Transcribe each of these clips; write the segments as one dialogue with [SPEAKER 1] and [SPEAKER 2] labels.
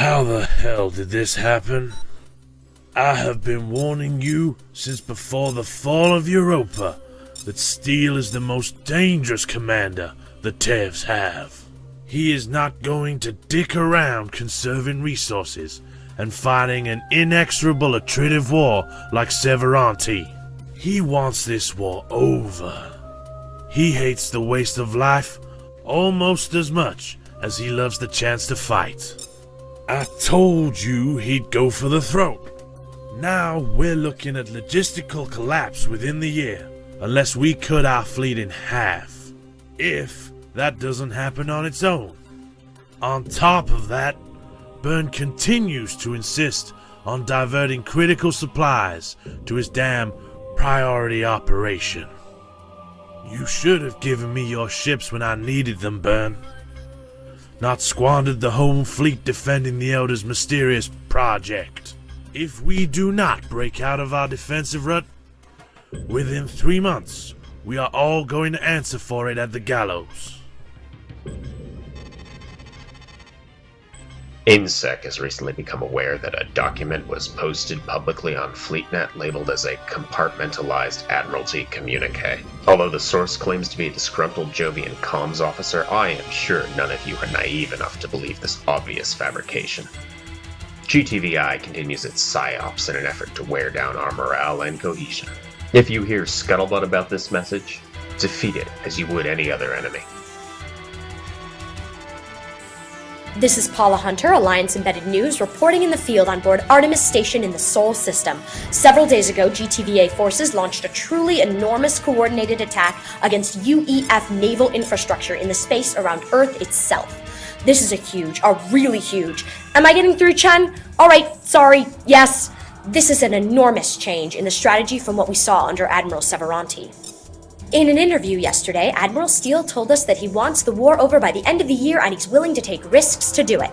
[SPEAKER 1] How the hell did this happen? I have been warning you since before the fall of Europa that Steel is the most dangerous commander the Tevs have. He is not going to dick around conserving resources and fighting an inexorable attritive war like Severanti. He wants this war over. He hates the waste of life almost as much as he loves the chance to fight. I told you he'd go for the throat. Now we're looking at logistical collapse within the year, unless we cut our fleet in half. If that doesn't happen on its own. On top of that, Byrne continues to insist on diverting critical supplies to his damn priority operation. You should have given me your ships when I needed them, Byrne. Not squandered the home fleet defending the Elder's mysterious project. If we do not break out of our defensive rut, within 3 months, we are all going to answer for it at the gallows.
[SPEAKER 2] INSEC has recently become aware that a document was posted publicly on FleetNet labeled as a compartmentalized Admiralty communique. Although the source claims to be a disgruntled Jovian comms officer, I am sure none of you are naive enough to believe this obvious fabrication. GTVI continues its psyops in an effort to wear down our morale and cohesion. If you hear scuttlebutt about this message, defeat it as you would any other enemy.
[SPEAKER 3] This is Paula Hunter, Alliance Embedded News, reporting in the field on board Artemis Station in the Sol system. Several days ago, GTVA forces launched a truly enormous coordinated attack against UEF naval infrastructure in the space around Earth itself. This is really huge. Am I getting through, Chen? Alright, sorry, yes. This is an enormous change in the strategy from what we saw under Admiral Severanti. In an interview yesterday, Admiral Steele told us that he wants the war over by the end of the year and he's willing to take risks to do it.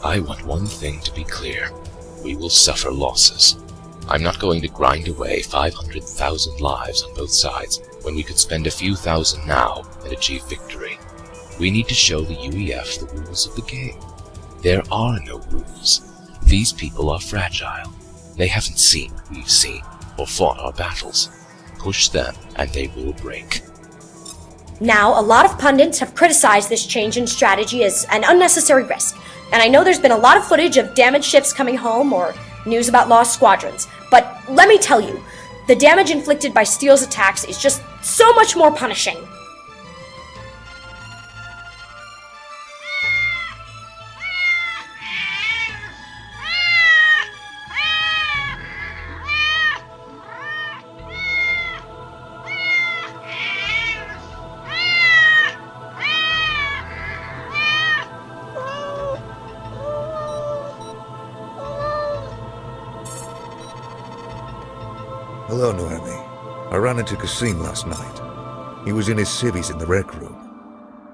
[SPEAKER 4] I want one thing to be clear. We will suffer losses. I'm not going to grind away 500,000 lives on both sides when we could spend a few thousand now and achieve victory. We need to show the UEF the rules of the game. There are no rules. These people are fragile. They haven't seen what we've seen or fought our battles. Push them and they will break.
[SPEAKER 3] Now, a lot of pundits have criticized this change in strategy as an unnecessary risk, and I know there's been a lot of footage of damaged ships coming home or news about lost squadrons, but let me tell you, the damage inflicted by Steele's attacks is just so much more punishing.
[SPEAKER 5] Hello, Noemi. I ran into Kasim last night. He was in his civvies in the rec room.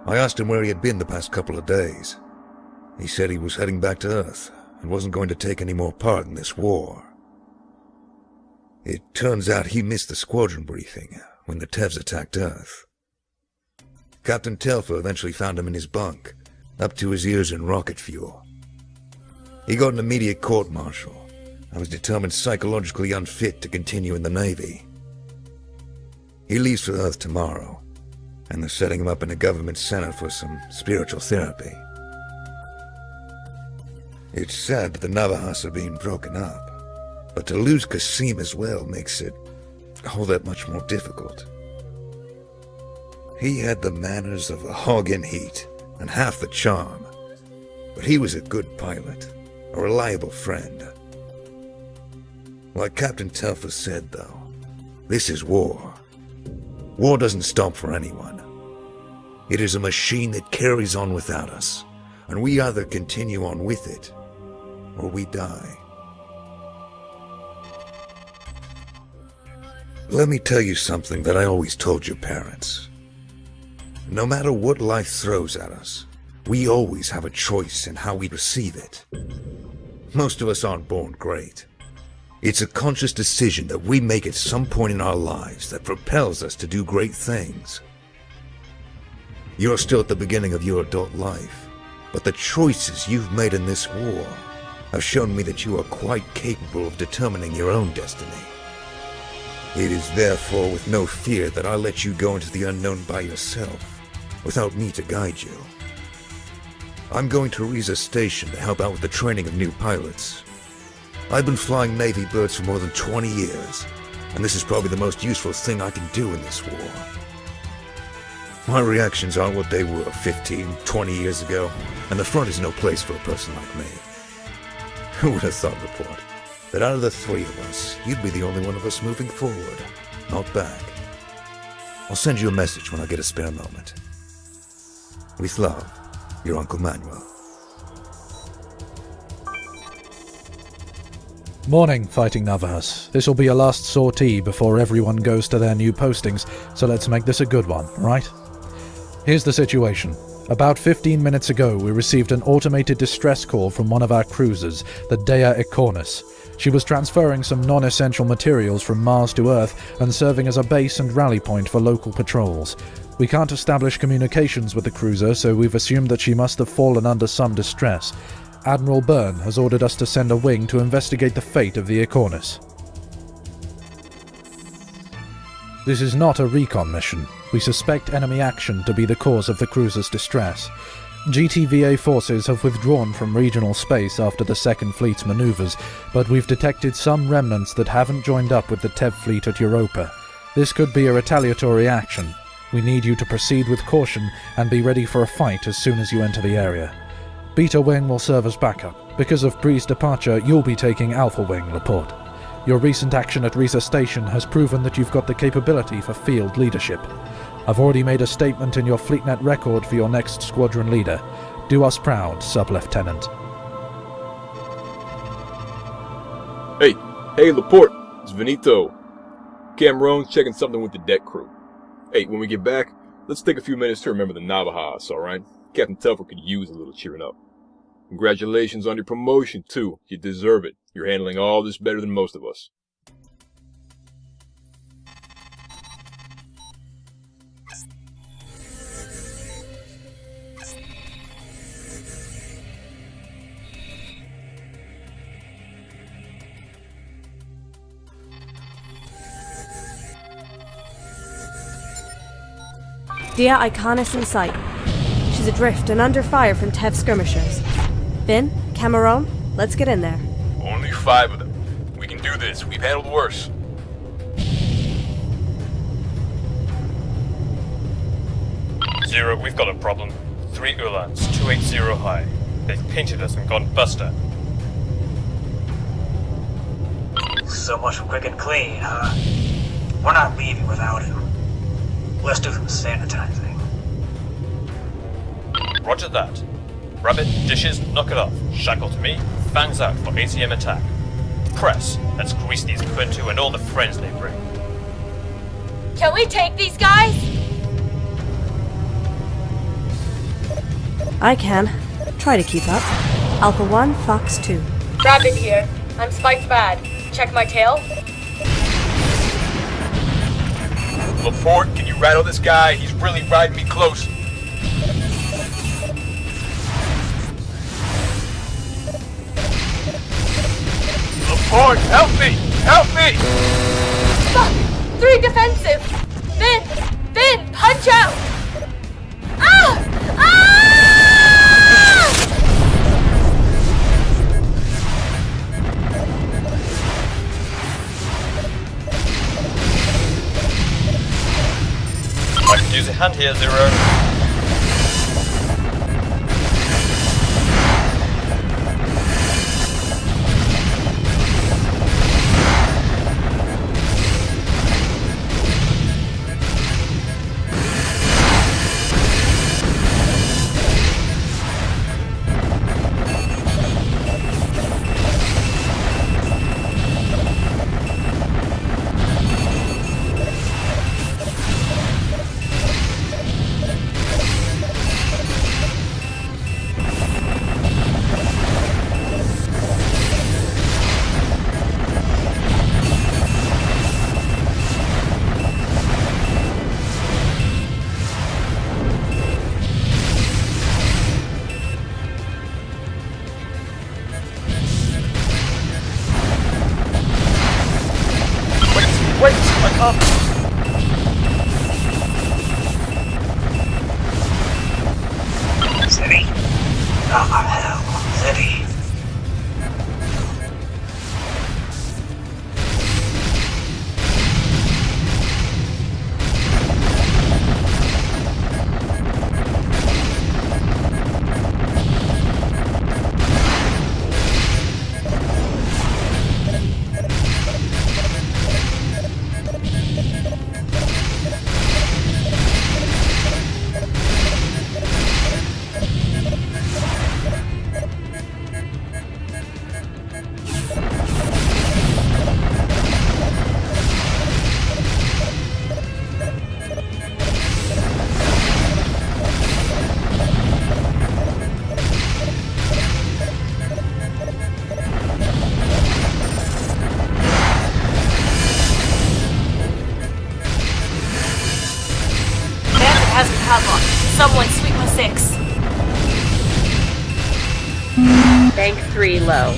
[SPEAKER 5] I asked him where he had been the past couple of days. He said he was heading back to Earth and wasn't going to take any more part in this war. It turns out he missed the squadron briefing when the Tevs attacked Earth. Captain Telfer eventually found him in his bunk, up to his ears in rocket fuel. He got an immediate court-martial. I was determined psychologically unfit to continue in the Navy. He leaves for Earth tomorrow, and they're setting him up in a government center for some spiritual therapy. It's sad that the Navahas are being broken up, but to lose Kasim as well makes it all that much more difficult. He had the manners of a hog in heat, and half the charm, but he was a good pilot, a reliable friend. Like Captain Telfer said, though, this is war. War doesn't stop for anyone. It is a machine that carries on without us, and we either continue on with it, or we die. Let me tell you something that I always told your parents. No matter what life throws at us, we always have a choice in how we receive it. Most of us aren't born great. It's a conscious decision that we make at some point in our lives that propels us to do great things. You're still at the beginning of your adult life, But the choices you've made in this war have shown me that you are quite capable of determining your own destiny. It is therefore with no fear that I let you go into the unknown by yourself, without me to guide you. I'm going to Riza Station to help out with the training of new pilots. I've been flying Navy birds for more than 20 years, and this is probably the most useful thing I can do in this war. My reactions aren't what they were 15, 20 years ago, and the front is no place for a person like me. Who would have thought, Report, that out of the three of us, you'd be the only one of us moving forward, not back. I'll send you a message when I get a spare moment. With love, your Uncle Manuel.
[SPEAKER 6] Morning, Fighting Navahs. This will be your last sortie before everyone goes to their new postings, so let's make this a good one, right? Here's the situation. About 15 minutes ago, we received an automated distress call from one of our cruisers, the Dea Ecornis. She was transferring some non-essential materials from Mars to Earth and serving as a base and rally point for local patrols. We can't establish communications with the cruiser, so we've assumed that she must have fallen under some distress. Admiral Byrne has ordered us to send a wing to investigate the fate of the Ecornis. This is not a recon mission. We suspect enemy action to be the cause of the cruiser's distress. GTVA forces have withdrawn from regional space after the Second Fleet's maneuvers, but we've detected some remnants that haven't joined up with the TEV fleet at Europa. This could be a retaliatory action. We need you to proceed with caution and be ready for a fight as soon as you enter the area. Beta Wing will serve as backup. Because of Bree's departure, you'll be taking Alpha Wing, Laporte. Your recent action at Riza Station has proven that you've got the capability for field leadership. I've already made a statement in your FleetNet record for your next squadron leader. Do us proud, Sub-Lieutenant.
[SPEAKER 7] Hey, Laporte, it's Benito. Cameron's checking something with the deck crew. Hey, when we get back, let's take a few minutes to remember the Navahas, alright? Captain Telfer could use a little cheering up. Congratulations on your promotion, too. You deserve it. You're handling all this better than most of us.
[SPEAKER 8] Dea Iconis in sight. She's adrift and under fire from TEV skirmishers. Finn, Cameron, let's get in there.
[SPEAKER 7] Only 5 of them. We can do this. We've handled worse.
[SPEAKER 9] Zero, we've got a problem. 3 Ulans, 280 high. They've painted us and gone buster.
[SPEAKER 10] So much for quick and clean, huh? We're not leaving without him. Let's do some sanitizing.
[SPEAKER 9] Roger that. Rabbit, dishes, knock it off. Shackle to me, fangs out for ATM attack. Press, let's grease these Quintu and all the friends they bring.
[SPEAKER 11] Can we take these guys?
[SPEAKER 8] I can. Try to keep up. Alpha 1, Fox 2.
[SPEAKER 11] Rabbit here. I'm spiked bad. Check my tail.
[SPEAKER 7] Laporte, can you rattle this guy? He's really riding me close. Laporte, help me! Help me!
[SPEAKER 11] Fuck! 3 defensive! Vin! Punch out! Ah!
[SPEAKER 9] I could use a hand here, Zero.
[SPEAKER 10] City? Ah, hell, City.
[SPEAKER 11] Has the padlock. Someone sweep my 6.
[SPEAKER 12] Bank 3 low.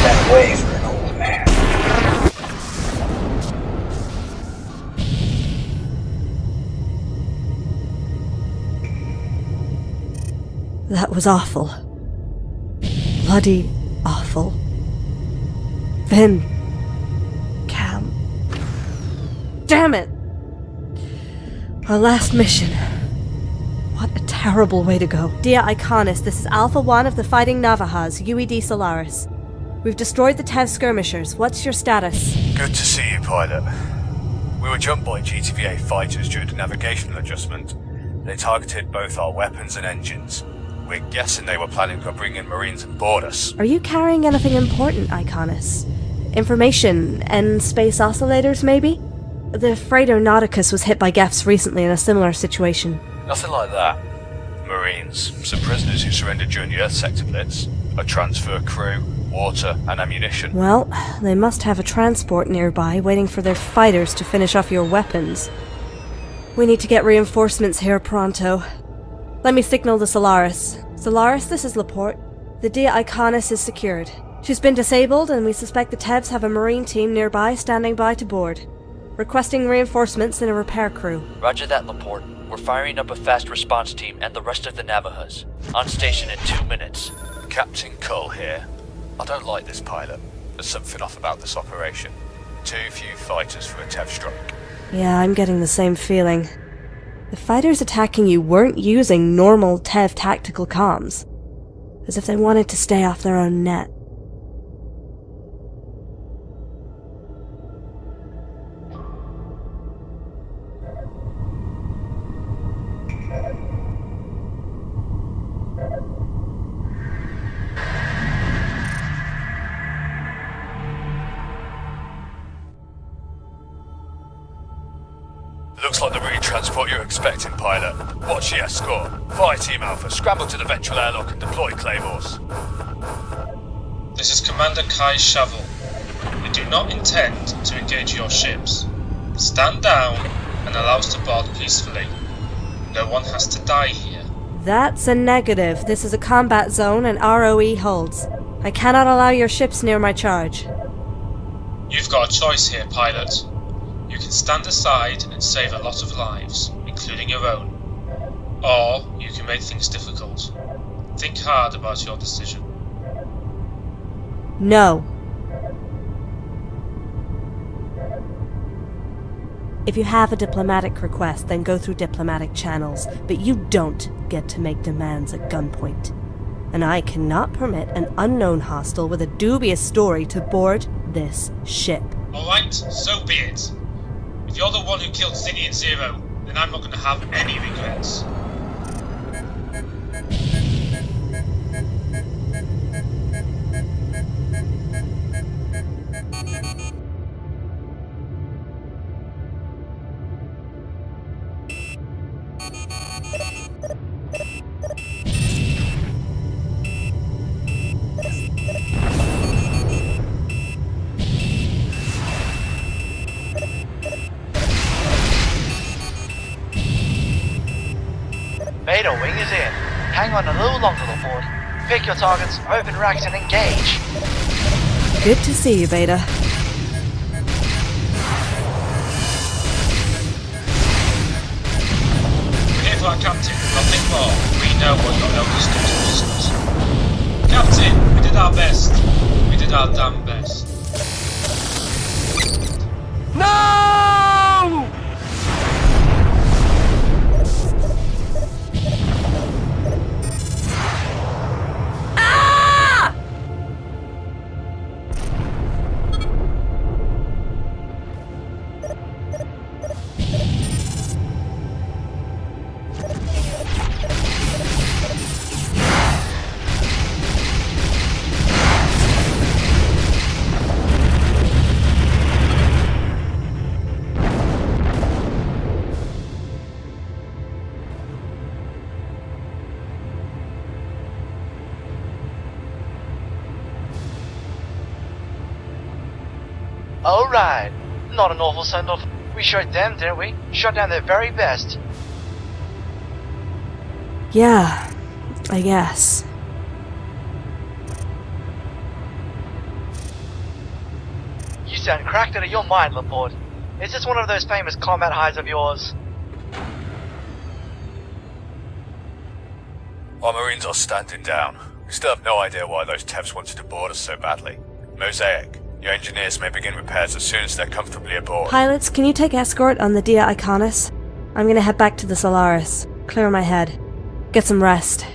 [SPEAKER 10] That way for an old man.
[SPEAKER 8] That was awful. Bloody awful. Vin. Cam. Damn it! Our last mission. What a terrible way to go. Dear Iconis, this is Alpha 1 of the Fighting Navahas, UED Solaris. We've destroyed the Tev skirmishers. What's your status?
[SPEAKER 13] Good to see you, pilot. We were jumped by GTVA fighters due to navigational adjustment. They targeted both our weapons and engines. We're guessing they were planning to bring in Marines and board us.
[SPEAKER 8] Are you carrying anything important, Iconis? Information and space oscillators, maybe? The freighter Nauticus was hit by Gefs recently in a similar situation.
[SPEAKER 13] Nothing like that. Marines, some prisoners who surrendered during the Earth sector blitz, a transfer crew, water and ammunition.
[SPEAKER 8] Well, they must have a transport nearby waiting for their fighters to finish off your weapons. We need to get reinforcements here pronto. Let me signal the Solaris. Solaris, this is Laporte. The Dia Iconis is secured. She's been disabled and we suspect the Tevs have a marine team nearby standing by to board. Requesting reinforcements and a repair crew.
[SPEAKER 14] Roger that, Laporte. We're firing up a fast response team and the rest of the Navahas. On station in 2 minutes.
[SPEAKER 13] Captain Cull here. I don't like this pilot. There's something off about this operation. Too few fighters for a Tev strike.
[SPEAKER 8] Yeah, I'm getting the same feeling. The fighters attacking you weren't using normal Tev tactical comms. As if they wanted to stay off their own net.
[SPEAKER 13] Looks like the marine transport you're expecting, pilot. Watch the escort. Fire Team Alpha, scramble to the ventral airlock and deploy claymores.
[SPEAKER 15] This is Commander Kai Shavel. We do not intend to engage your ships. Stand down and allow us to board peacefully. No one has to die here.
[SPEAKER 8] That's a negative. This is a combat zone and ROE holds. I cannot allow your ships near my charge.
[SPEAKER 15] You've got a choice here, pilot. You can stand aside and save a lot of lives, including your own. Or you can make things difficult. Think hard about your decision.
[SPEAKER 8] No. If you have a diplomatic request, then go through diplomatic channels, but you don't get to make demands at gunpoint. And I cannot permit an unknown hostile with a dubious story to board this ship.
[SPEAKER 15] Alright, so be it. If you're the one who killed Zinni and Zero, then I'm not going to have any regrets.
[SPEAKER 14] Beta wing is in. Hang on a little longer, Lord. Pick your targets, open racks, and engage.
[SPEAKER 8] Good to see you, Beta.
[SPEAKER 15] We're here for our captain, nothing more. We know what your elders do to prisoners. Captain, we did our best. We did our damn best.
[SPEAKER 16] No!
[SPEAKER 14] Alright. Not an awful send-off. We showed them, didn't we? Shut down their very best.
[SPEAKER 8] Yeah, I guess.
[SPEAKER 14] You sound cracked out of your mind, Laporte. Is this one of those famous combat highs of yours?
[SPEAKER 13] Our Marines are standing down. We still have no idea why those Tevs wanted to board us so badly. Mosaic, your engineers may begin repairs as soon as they're comfortably aboard.
[SPEAKER 8] Pilots, can you take escort on the Dia Iconis? I'm gonna head back to the Solaris, clear my head, get some rest.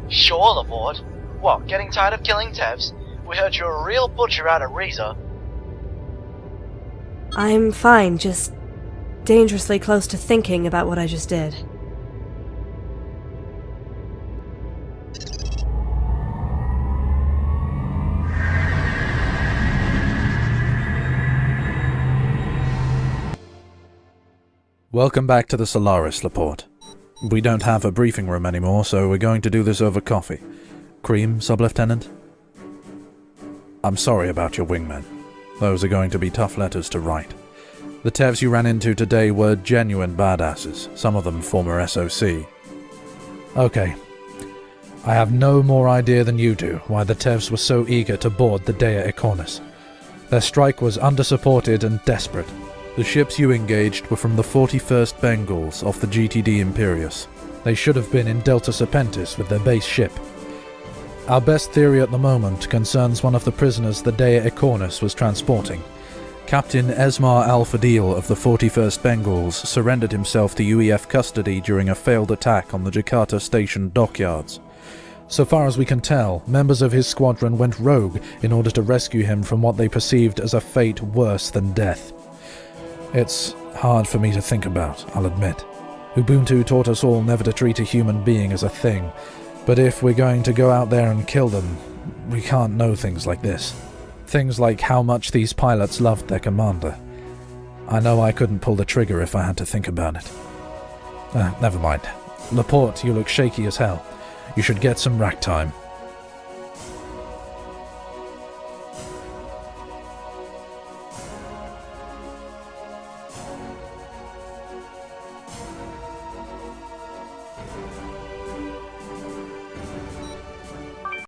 [SPEAKER 14] Sure, Laporte. What, getting tired of killing Tevs? We heard you're a real butcher out of Riza.
[SPEAKER 8] I'm fine, just dangerously close to thinking about what I just did.
[SPEAKER 6] Welcome back to the Solaris, Laporte. We don't have a briefing room anymore, so we're going to do this over coffee. Cream, Sub-Lieutenant? I'm sorry about your wingmen. Those are going to be tough letters to write. The Tevs you ran into today were genuine badasses, some of them former SOC. Okay. I have no more idea than you do why the Tevs were so eager to board the Dea Iconis. Their strike was undersupported and desperate. The ships you engaged were from the 41st Bengals off the GTD Imperius. They should have been in Delta Serpentis with their base ship. Our best theory at the moment concerns one of the prisoners the Dea Iconis was transporting. Captain Esmar Al-Fadil of the 41st Bengals surrendered himself to UEF custody during a failed attack on the Jakarta station dockyards. So far as we can tell, members of his squadron went rogue in order to rescue him from what they perceived as a fate worse than death. It's hard for me to think about, I'll admit. Ubuntu taught us all never to treat a human being as a thing, but if we're going to go out there and kill them, we can't know things like this. Things like how much these pilots loved their commander. I know I couldn't pull the trigger if I had to think about it. Never mind. Laporte, you look shaky as hell. You should get some rack time.